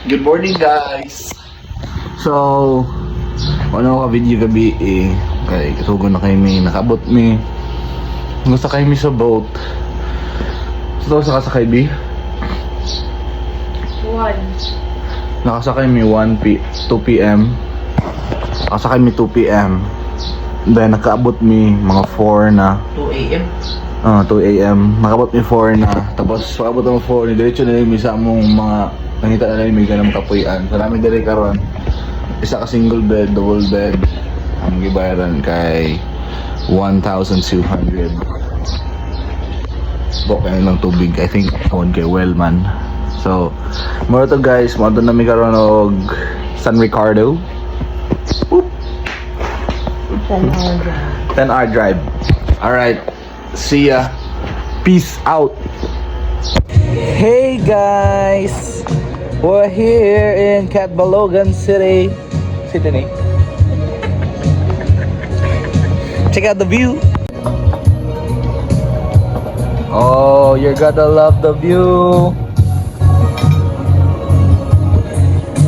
Good morning guys! So, ano ka video gabi kay kasugo na kayo may nakabot mi. Gusto kayo mi sa boat. So, sakasakay bi? 1. Nakasakay mi 2 p.m. Nakasakay mi 2 p.m. Then, nakaabot mi mga 4 na. 2 a.m. 2 a.m. Nakabot mi 4 na. Tapos, pagabot mo 4, diretso na mi sa among mga nakita na namin may ganang kapuyan. So namin dali karon isa ka single bed, double bed. Ang gibayaran kay 1,200. Bokay lang tubig. I think on kay Wellman. So, more to guys, mo na mi karon og San Ricardo. Whoop. 10-hour drive. 10-hour drive. Alright. See ya. Peace out. Hey guys. We're here in Catbalogan City. Sydney. Check out the view. Oh, you're gonna love the view.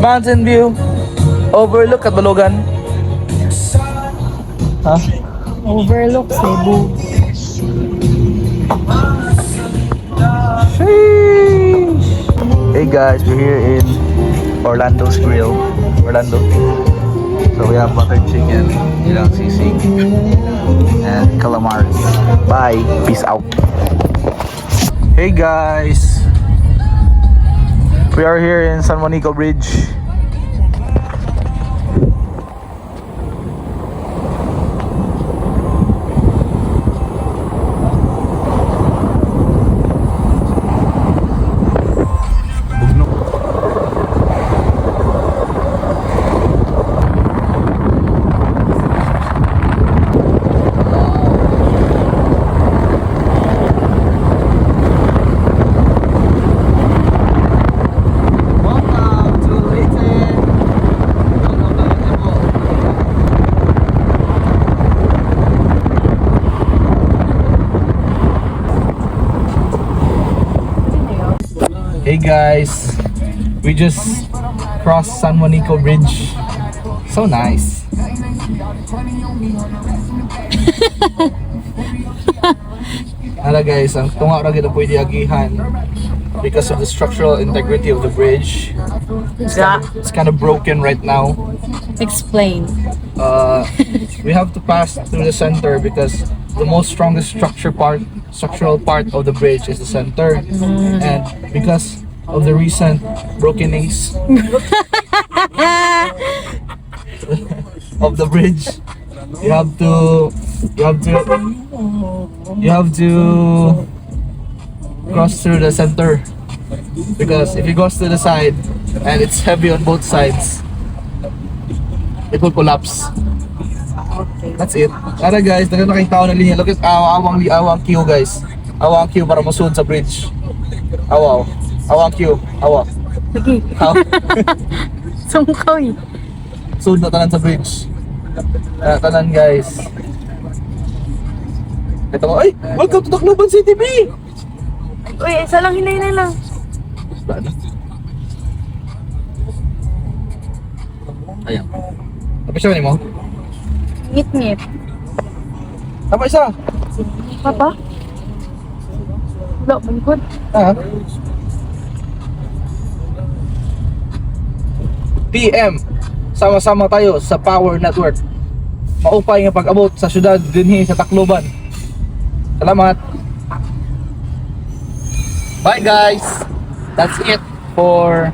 Mountain view. Overlook Catbalogan. Huh? Overlook Cebu. Sheesh. Hey guys, we're here in Orlando's Grill. Orlando. So we have butter chicken, ilang sisig, and calamari. Bye. Peace out. Hey guys. We are here in San Monico Bridge. Hey guys, we just crossed San Monico Bridge. So nice. Hala guys, ang tunga ra gid pwede agihan because of the structural integrity of the bridge. It's kind of broken right now. Explain. We have to pass through the center because the most strongest structural part of the bridge is the center, and because of the recent brokenness of the bridge, you have to cross through the center, because if you go to the side and it's heavy on both sides, it will collapse. That's it. Tara guys, dagan na kayong tao na linya. Look at awang queue guys. Awang queue para masud sa bridge. Awang queue. Awa. Sige. Sungkaw eh. Sud na tanan sa bridge. Tanan guys. Ito mo, ay! Welcome to Tacloban City, B! Uy, isa lang, hinay lang. Ayan. Tapos siya mo? Ngit-ngit. Tama isa. Papa? Wala, bangkod. PM. Sama-sama tayo sa Power Network. Maupay nga pag-abot sa syudad dinhi sa Tacloban. Salamat. Bye guys. That's it for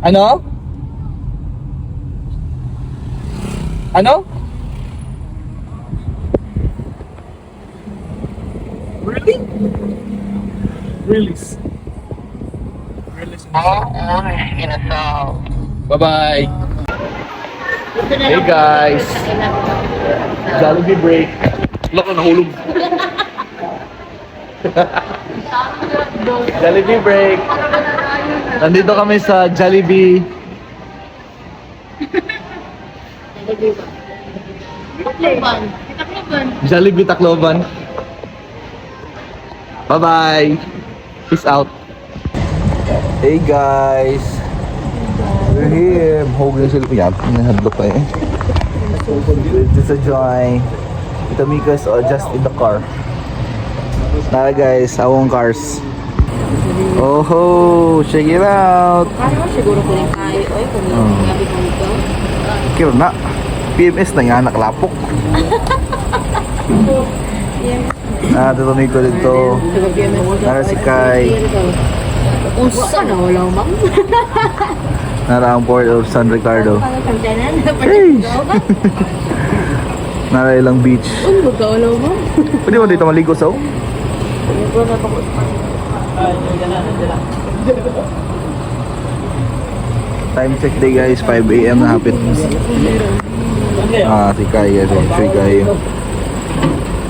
Ano? Ano? Really? Release. Bye-bye. Hey guys. Jollibee break. Loko, nahulog. Jollibee break. Nandito kami sa Jollibee. Jollibee Tacloban. Bye-bye. Peace out. Hey guys! We're here. Mahugin yung cellphone. Yan, nahadlok pa eh. It's a joy. Ito Miko is just in the car. Tara guys, awong cars. Oh, check it out! Ano siguro ko rin kayo. Oy, kung gabi ko nito. Kira na. PMS na nga naklapok. Ito Miko dito. Nara si Kai. Usa na wala mang. Nara ang port of San Ricardo. Hey. Nara ilang beach. Ano ka wala mang? Pwede mo dito maligo sa time check day guys, 5 AM na hapit. Si Kai guys, si Kai.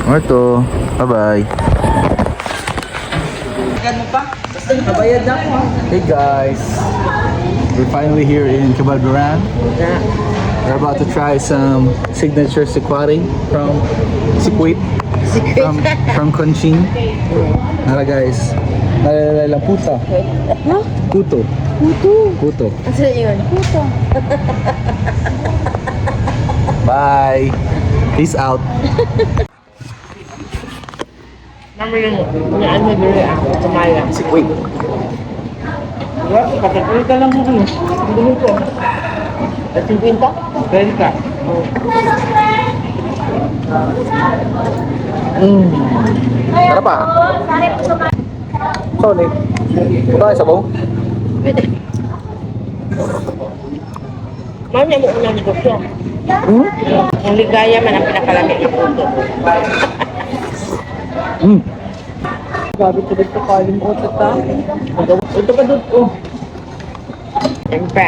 Ito, bye bye. Hey guys, we're finally here in Cabalbaran. We're about to try some signature sikwari from Sikwit. From Conching. Nara guys. Nara lang puta. Puto. Puto. Asa yun? Puto. Bye. Peace out. Namin yung ano dito ako, tumaya. Sikwit. Pagkakuli ka lang mo ano. Hindi ko. At 50? Pwede ka. Tara pa. Sorry. Punta kayo sa baw? Pwede. Mami mo unang negosyo. Ang ligaya man ang pinakalamig na puto. Grabe ko dito kalim ko ta. Ito pa doon ko. Siyempre.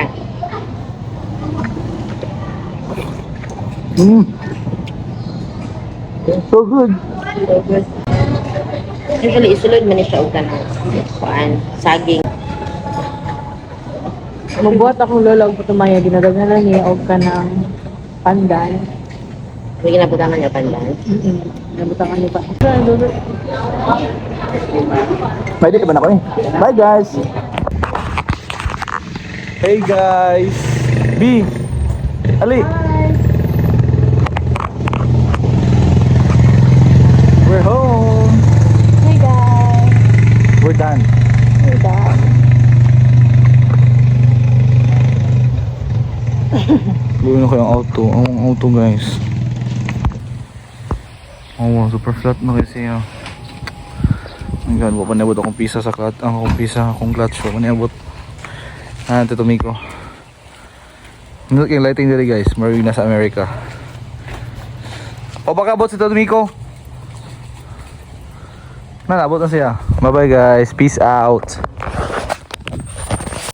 So good. So good. Usually, isulod man siya og kanang kuan, saging. Magbuhat akong lola og putumaya ginadaghanan niya og kanang pandan. May ginabutangan niya pandan. Nabutangan niya pa. Pwede ka ba na ko eh? Bye guys! Hey guys! B! Ali! We're home! Hey guys! We're done. Hey guys! Gawin ko yung auto. Ang auto guys. Oh, super flat na kasi yun. Ang gano'n po, panabot akong pisa sa clutch. Akong pisa, akong clutch po. Panabot. Tito Miko. Nandun kayong lighting dali guys. Marina sa America. O baka abot si Tito Miko. Nalabot na siya. Bye bye guys. Peace out.